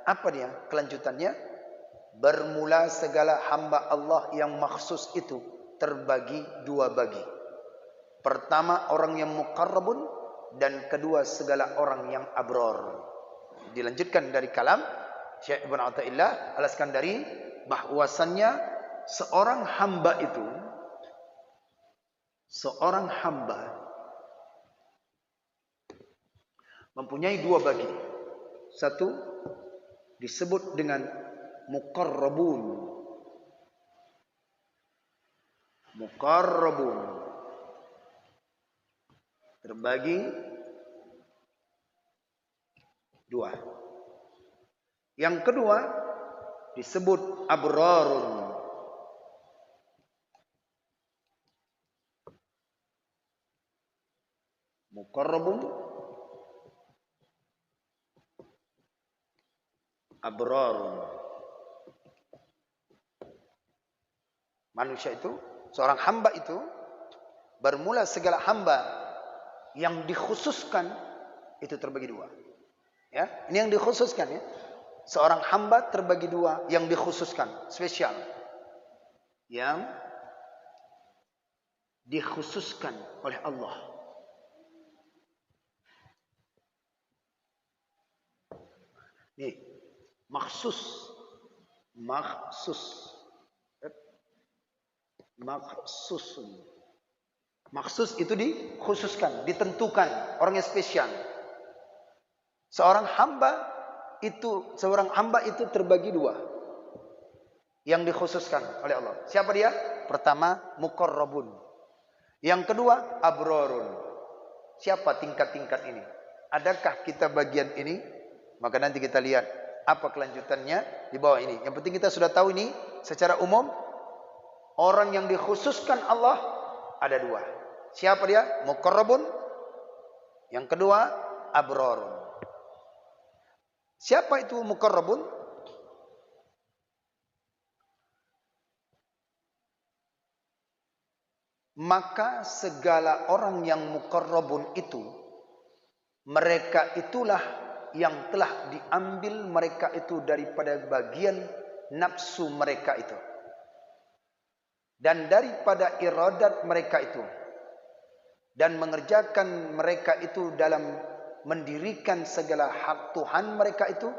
Apa dia kelanjutannya? Bermula segala hamba Allah yang maksus itu terbagi dua bagi. Pertama orang yang muqarrabun, dan kedua segala orang yang abror. Dilanjutkan dari kalam Syekh Ibn Athaillah Al-Iskandari bahwasannya seorang hamba mempunyai dua bagi. Satu disebut dengan muqarrabun. Terbagi dua. Yang kedua disebut abrarun. Muqarrabun, abrarun. Manusia itu, seorang hamba itu, bermula segala hamba yang dikhususkan itu terbagi dua. Ya, ini yang dikhususkan ya. Seorang hamba terbagi dua yang dikhususkan, spesial. Yang dikhususkan oleh Allah. Nih, maksus. Maksus itu dikhususkan, ditentukan, orangnya spesial. Seorang hamba itu terbagi dua yang dikhususkan oleh Allah. Siapa dia? Pertama muqarrabun. Yang kedua abrarun. Siapa tingkat-tingkat ini? Adakah kita bagian ini? Maka nanti kita lihat apa kelanjutannya di bawah ini. Yang penting kita sudah tahu ini secara umum. Orang yang dikhususkan Allah ada dua. Siapa dia? Muqarrabun. Yang kedua abrarun. Siapa itu muqarrabun? Maka segala orang yang muqarrabun itu, mereka itulah yang telah diambil mereka itu daripada bagian nafsu mereka itu. Dan daripada iradat mereka itu. Dan mengerjakan mereka itu dalam mendirikan segala hak Tuhan mereka itu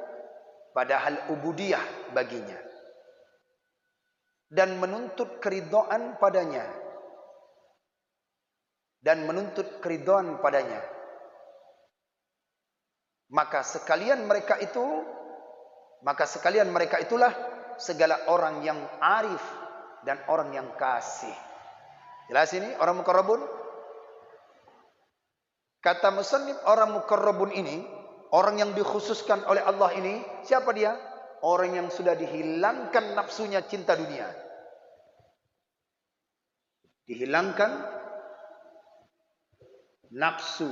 padahal ubudiyah baginya. Dan menuntut keridhaan padanya. Maka sekalian mereka itulah segala orang yang arif dan orang yang kasih. Jelas ini orang muqarrabun? Kata musannif, orang muqarrabun ini, orang yang dikhususkan oleh Allah ini, siapa dia? Orang yang sudah dihilangkan nafsunya cinta dunia. Dihilangkan nafsu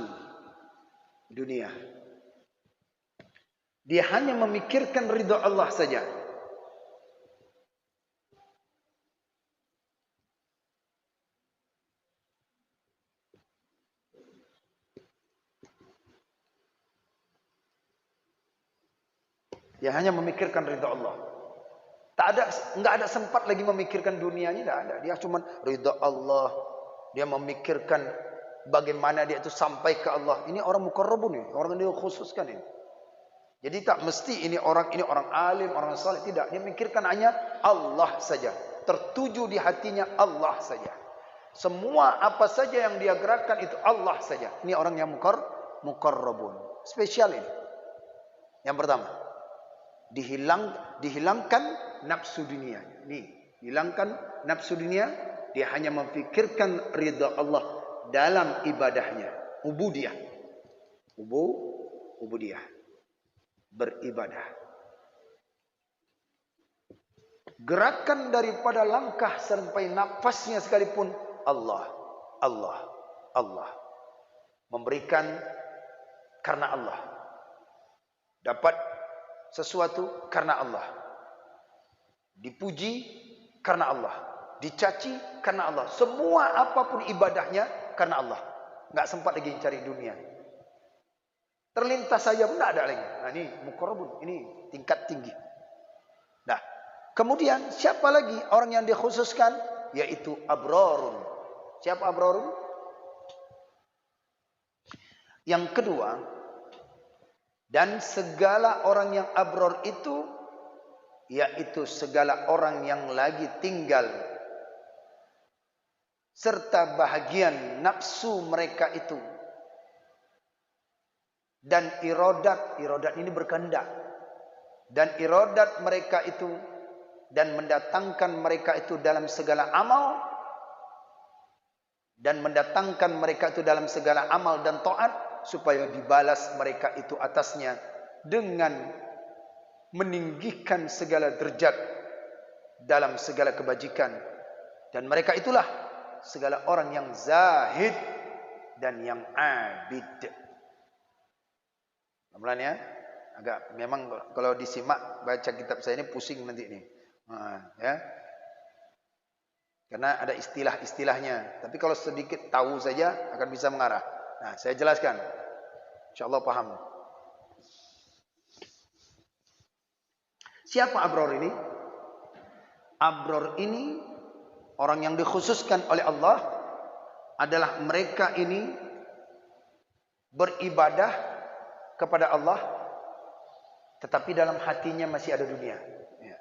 dunia. Dia hanya memikirkan ridha Allah saja. Dia hanya memikirkan ridha Allah. Enggak ada sempat lagi memikirkan dunianya, enggak ada. Dia cuma ridha Allah. Dia memikirkan bagaimana dia itu sampai ke Allah. Ini orang muqarrabun ini, orang yang dikhususkan ini. Jadi tak mesti ini orang alim, orang saleh, tidak. Dia memikirkan hanya Allah saja. Tertuju di hatinya Allah saja. Semua apa saja yang dia gerakkan itu Allah saja. Ini orang yang muqarrabun. Spesial ini. Yang pertama, dihilangkan nafsu dunia. Nih, hilangkan nafsu dunia, dia hanya memfikirkan ridha Allah dalam ibadahnya. Ubudiyah. Ubudiyah. Beribadah. Gerakan daripada langkah sampai nafasnya sekalipun Allah. Memberikan karena Allah. Dapat sesuatu karena Allah. Dipuji karena Allah. Dicaci karena Allah. Semua apapun ibadahnya karena Allah. Enggak sempat lagi cari dunia. Terlintas saja pun tidak ada lagi. Nah, ini muqarrabun, ini tingkat tinggi. Nah, kemudian siapa lagi orang yang dikhususkan? Yaitu abrarun. Siapa abrarun? Yang kedua, dan segala orang yang abror itu, yaitu segala orang yang lagi tinggal serta bahagian nafsu mereka itu, dan irodat ini berkehendak, dan irodat mereka itu, dan mendatangkan mereka itu dalam segala amal, dan mendatangkan mereka itu dalam segala amal dan taat, supaya dibalas mereka itu atasnya dengan meninggikan segala derajat dalam segala kebajikan. Dan mereka itulah segala orang yang zahid dan yang abid. Pelan-pelan ya. Agak memang kalau disimak baca kitab saya ini pusing nanti ini. Ya. Karena ada istilah-istilahnya. Tapi kalau sedikit tahu saja akan bisa mengarah. Nah, saya jelaskan. InsyaAllah paham. Siapa abror ini? Abror ini orang yang dikhususkan oleh Allah adalah mereka ini beribadah kepada Allah, tetapi dalam hatinya masih ada dunia. Ya.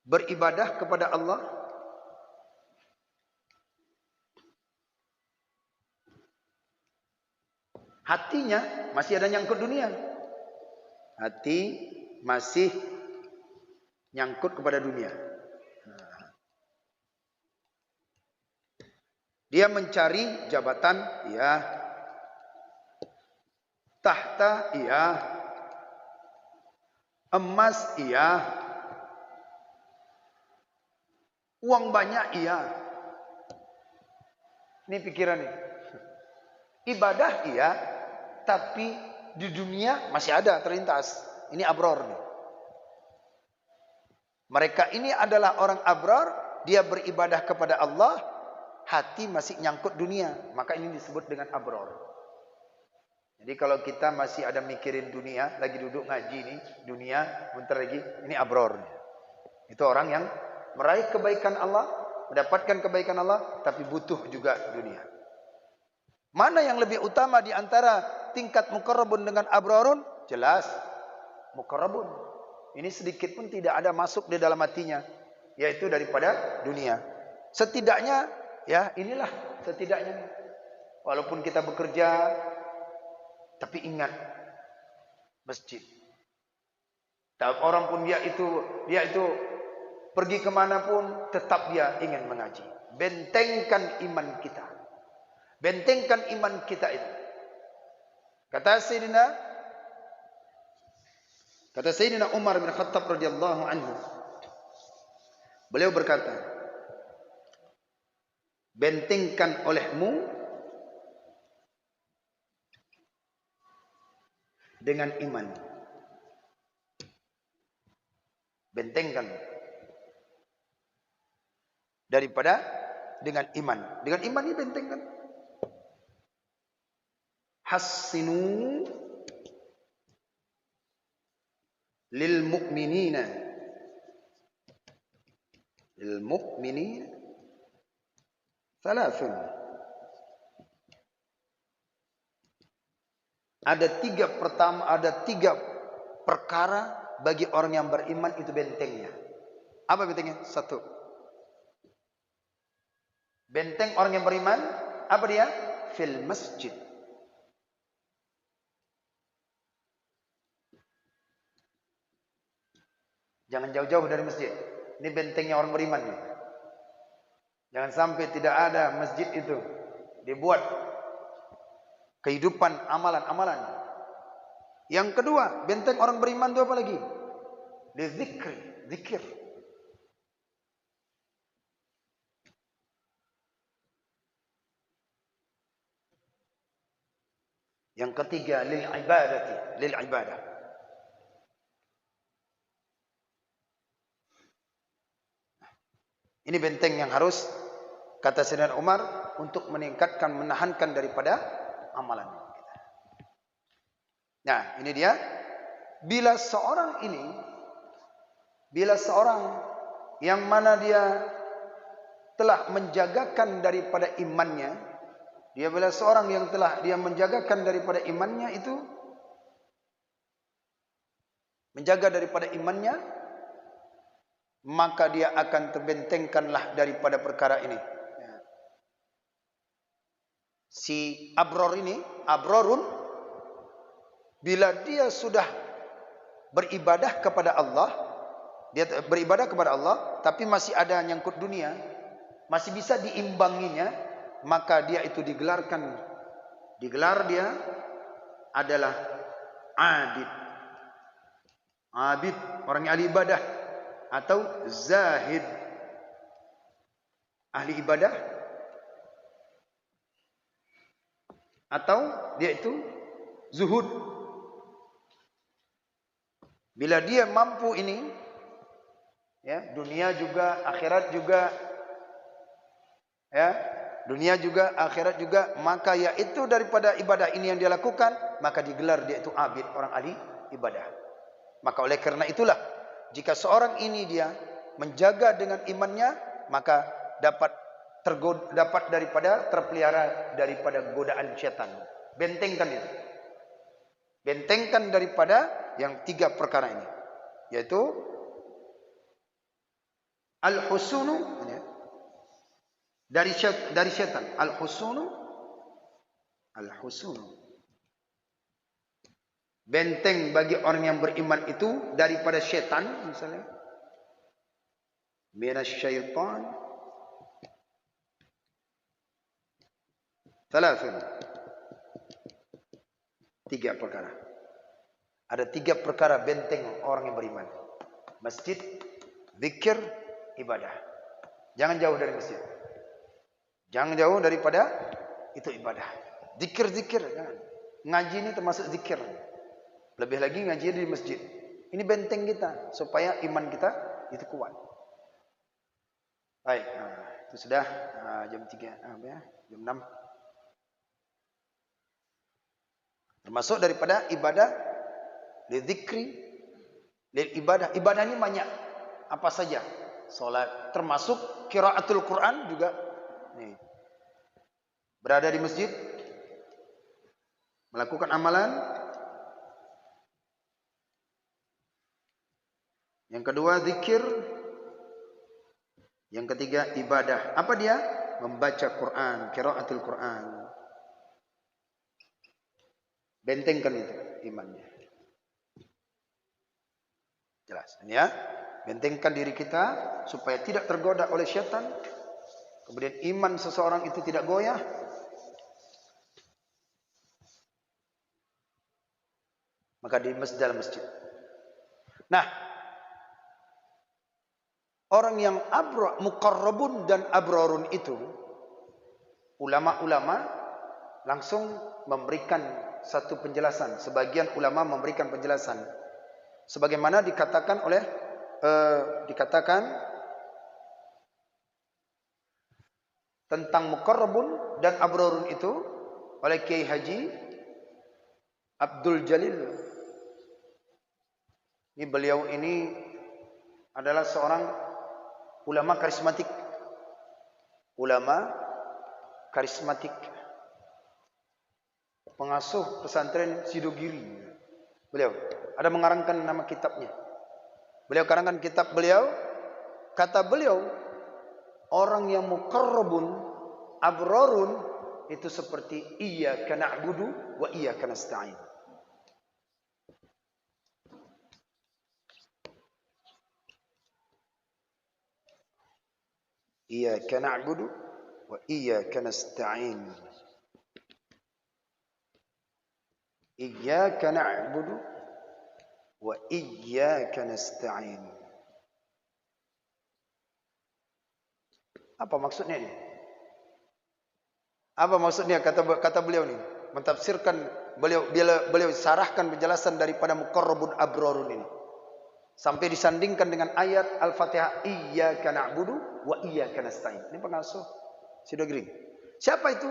Beribadah kepada Allah, hatinya masih ada nyangkut dunia. Hati masih nyangkut kepada dunia. Dia mencari jabatan, iya. Tahta, iya. Emas, iya. Uang banyak, iya. Ini pikiran ini. Ibadah, iya. Tapi di dunia masih ada terlintas. Ini abror nih. Mereka ini adalah orang abror. Dia beribadah kepada Allah, hati masih nyangkut dunia. Maka ini disebut dengan abror. Jadi kalau kita masih ada mikirin dunia, lagi duduk ngaji nih, dunia, bentar lagi, ini abror. Itu orang yang meraih kebaikan Allah, mendapatkan kebaikan Allah, tapi butuh juga dunia. Mana yang lebih utama di antara tingkat muqarrabun dengan abrarun? Jelas muqarrabun. Ini sedikit pun tidak ada masuk di dalam hatinya, yaitu daripada dunia. Setidaknya, ya inilah setidaknya. Walaupun kita bekerja, tapi ingat masjid. Orang pun dia itu pergi kemanapun, tetap dia ingin mengaji. Bentengkan iman kita. Bentengkan iman kita itu. Kata Sayyidina Umar bin Khattab radhiyallahu anhu. Beliau berkata, bentengkan olehmu dengan iman. Bentengkan daripada dengan iman. Dengan iman ini bentengkan. Hassinu lil mu'minina thalathun. Ada tiga perkara bagi orang yang beriman, itu bentengnya. Apa bentengnya? Satu, benteng orang yang beriman, apa dia? Fil masjid. Jangan jauh-jauh dari masjid. Ini bentengnya orang beriman nih. Jangan sampai tidak ada masjid itu dibuat kehidupan amalan-amalan. Yang kedua, benteng orang beriman itu apa lagi? Zikir. Yang ketiga, lil ibadah. Ini benteng yang harus, kata Sayyidina Umar, untuk meningkatkan, menahankan daripada amalan kita. Nah, ini dia. Bila seorang yang mana dia telah menjagakan daripada imannya, bila seorang yang telah dia menjagakan daripada imannya itu, menjaga daripada imannya, maka dia akan terbentengkanlah daripada perkara ini. Si abrorun, bila dia sudah beribadah kepada Allah, tapi masih ada nyangkut dunia, masih bisa diimbanginya, maka dia itu digelar dia adalah abid, orang yang ahli ibadah, atau zahid, ahli ibadah, atau dia itu zuhud. Bila dia mampu ini, ya, dunia juga, akhirat juga, ya, dunia juga, akhirat juga, maka yaitu daripada ibadah ini yang dia lakukan, maka digelar dia itu abid, orang ahli ibadah. Maka oleh kerana itulah, jika seorang ini dia menjaga dengan imannya, maka dapat daripada terpelihara daripada godaan syaitan. Bentengkan itu. Bentengkan daripada yang 3 perkara ini, yaitu al-husunu, dari syaitan. Al-husunu, benteng bagi orang yang beriman itu daripada syaitan, misalnya minasyaitan. 3 perkara. Ada 3 perkara benteng orang yang beriman: masjid, zikir, ibadah. Jangan jauh dari masjid, jangan jauh daripada itu ibadah. Zikir, jangan. Ngaji ini termasuk zikir. Lebih lagi ngaji di masjid. Ini benteng kita supaya iman kita itu kuat. Baik, itu sudah jam 3, jam 6. Termasuk daripada ibadah, lidzikri, ibadah. Ibadah ini banyak. Apa saja? Salat, termasuk qiraatul Quran juga. Nih. Berada di masjid, melakukan amalan. Yang kedua zikir. Yang ketiga ibadah. Apa dia? Membaca Quran, qiraatul Quran. Bentengkan itu imannya. Jelas ya? Bentengkan diri kita supaya tidak tergoda oleh syaitan. Kemudian iman seseorang itu tidak goyah. Maka di dalam masjid. Nah, orang yang muqarrabun dan abrarun itu, ulama-ulama langsung memberikan satu penjelasan. Sebagian ulama memberikan penjelasan sebagaimana dikatakan tentang muqarrabun dan abrarun itu oleh Kiai Haji Abdul Jalil. Beliau ini adalah seorang ulama karismatik. Pengasuh pesantren Sidogiri. Beliau ada mengarangkan nama kitabnya. Beliau karangkan kitab beliau. Kata beliau, orang yang muqarrabun, abrarun itu seperti iyyaka na'budu wa iyyaka nasta'in. Iyyaka na'budu wa iyyaka nasta'in. Iyyaka na'budu wa iyyaka nasta'in. Apa maksudnya ini? Apa maksudnya kata beliau ni? Mentafsirkan beliau sarahkan penjelasan daripada muqarrabun abrarun ini. Sampai disandingkan dengan ayat Al-Fatihah, iyyaka na'budu wa iyyaka nasta'in. Ini pengasuh Sidogiri. Siapa itu?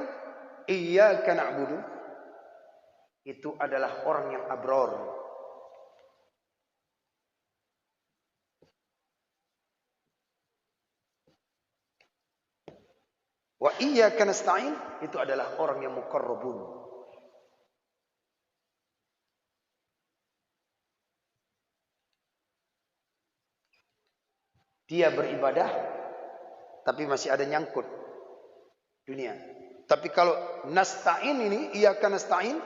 Iyyaka na'budu. itu adalah orang yang abror. Wa iyyaka nasta'in itu adalah orang yang muqarrabun. Dia beribadah tapi masih ada nyangkut dunia. Tapi kalau nasta'in ini, iyyaka nasta'in,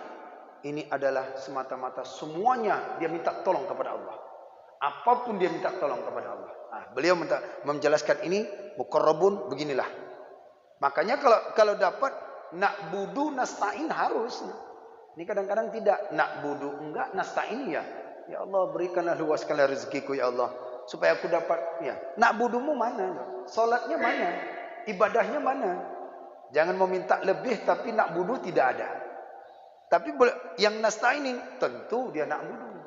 ini adalah semata-mata semuanya dia minta tolong kepada Allah. Apapun dia minta tolong kepada Allah. Nah, beliau menjelaskan ini muqarrabun beginilah. Makanya kalau dapat na'budu nasta'in harus. Ini kadang-kadang tidak na'budu enggak, nasta'in ya. Ya Allah berikanlah luaskanlah rezekiku ya Allah supaya aku dapat ya. Na'budumu mana? Salatnya mana? Ibadahnya mana? Jangan meminta lebih tapi na'budu tidak ada. Tapi yang nasta'in tentu dia na'budu.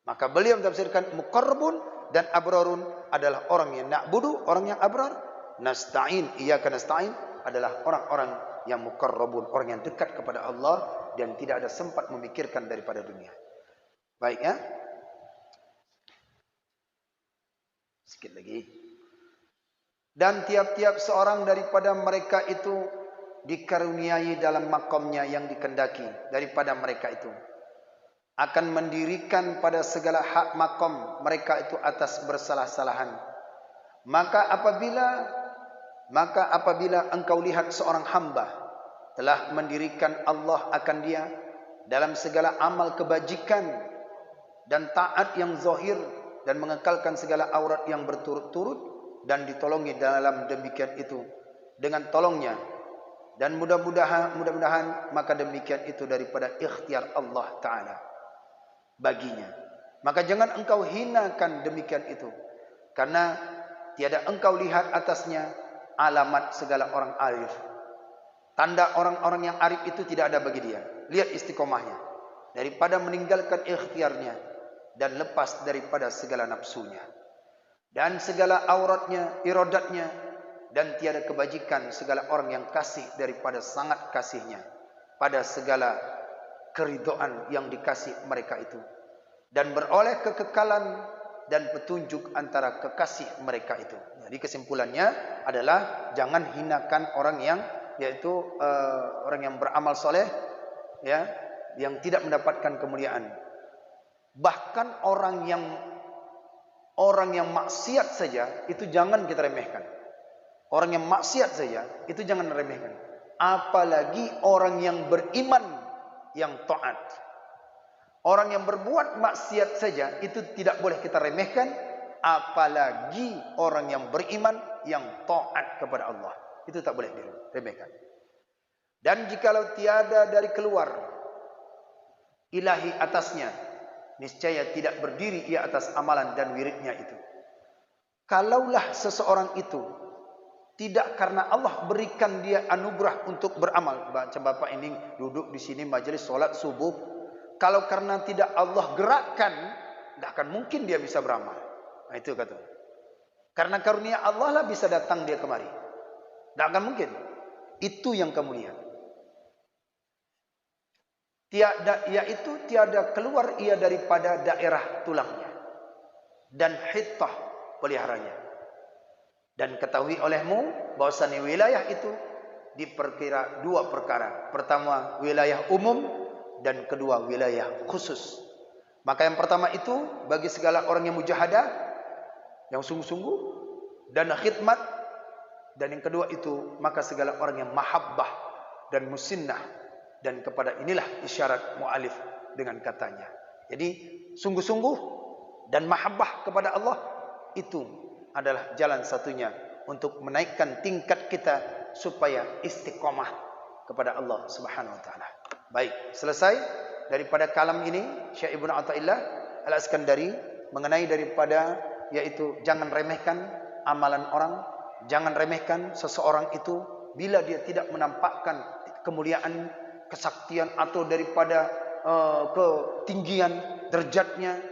Maka beliau mentafsirkan muqarrabun dan abrarun adalah orang yang na'budu, orang yang abrar. Nasta'in, iyyaka nasta'in adalah orang-orang yang muqarrabun, orang yang dekat kepada Allah dan tidak ada sempat memikirkan daripada dunia. Baik ya. Sikit lagi. Dan tiap-tiap seorang daripada mereka itu dikaruniai dalam makamnya yang dikendaki daripada mereka itu akan mendirikan pada segala hak makam mereka itu atas bersalah-salahan. Maka apabila engkau lihat seorang hamba telah mendirikan Allah akan dia dalam segala amal kebajikan dan taat yang zahir dan mengekalkan segala aurat yang berturut-turut dan ditolongi dalam demikian itu dengan tolongnya dan mudah-mudahan maka demikian itu daripada ikhtiar Allah Ta'ala baginya. Maka jangan engkau hinakan demikian itu karena tiada engkau lihat atasnya alamat segala orang arif. Tanda orang-orang yang arif itu tidak ada bagi dia. Lihat istiqomahnya. Daripada meninggalkan ikhtiarnya dan lepas daripada segala nafsunya. Dan segala auratnya, iradatnya. Dan tiada kebajikan segala orang yang kasih daripada sangat kasihnya. Pada segala keridhaan yang dikasih mereka itu. Dan beroleh kekekalan dan petunjuk antara kekasih mereka itu. Jadi kesimpulannya adalah jangan hinakan orang yang yaitu orang yang beramal soleh ya, yang tidak mendapatkan kemuliaan. Bahkan orang yang maksiat saja itu jangan kita remehkan. Orang yang maksiat saja itu jangan remehkan. Apalagi orang yang beriman yang taat. Orang yang berbuat maksiat saja itu tidak boleh kita remehkan, apalagi orang yang beriman yang taat kepada Allah. Itu tak boleh diremehkan. Dan jikalau tiada dari keluar ilahi atasnya, niscaya tidak berdiri ia atas amalan dan wiridnya itu. Kalaulah seseorang itu tidak karena Allah berikan dia anugerah untuk beramal. Baca bapak ini duduk di sini majelis solat subuh. Kalau karena tidak Allah gerakkan, tidak akan mungkin dia bisa beramal. Nah itu kata. Karena karunia Allah lah bisa datang dia kemari. Tidak akan mungkin. Itu yang kamu lihat. Tiada keluar ia daripada daerah tulangnya. Dan hittah peliharanya. Dan ketahui olehmu bahwasanya wilayah itu diperkira dua perkara. Pertama wilayah umum. Dan kedua wilayah khusus. Maka yang pertama itu bagi segala orang yang mujahadah, yang sungguh-sungguh dan khidmat. Dan yang kedua itu maka segala orang yang mahabbah dan musinnah. Dan kepada inilah isyarat mu'alif dengan katanya. Jadi sungguh-sungguh dan mahabbah kepada Allah itu adalah jalan satunya untuk menaikkan tingkat kita supaya istiqomah kepada Allah Subhanahu wa taala. Baik, selesai daripada kalam ini Syekh Ibnu Athaillah Al-Iskandari mengenai daripada yaitu jangan remehkan amalan orang, jangan remehkan seseorang itu bila dia tidak menampakkan kemuliaan, kesaktian atau daripada ketinggian derajatnya,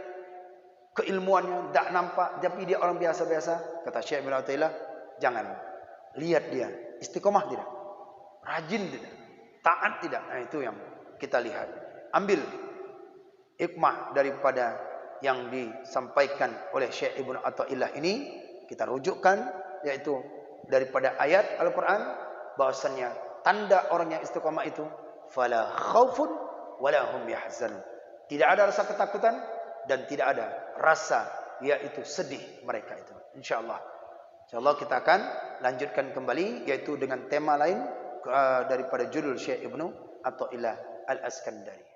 keilmuannya tidak nampak, tapi dia orang biasa-biasa. Kata Syekh Ibnu Athaillah, jangan lihat dia istiqomah tidak, rajin tidak, taat tidak. Nah itu yang kita lihat. ambil hikmah daripada yang disampaikan oleh Syekh Ibnu Athaillah ini, kita rujukkan, yaitu daripada ayat Al-Quran, bahwasannya tanda orang yang istiqamah itu fala khaufun wala hum yahzanun, tidak ada rasa ketakutan dan tidak ada rasa yaitu sedih mereka itu. Insyaallah kita akan lanjutkan kembali, yaitu dengan tema lain daripada judul Syekh Ibnu Athaillah Al-Askandari.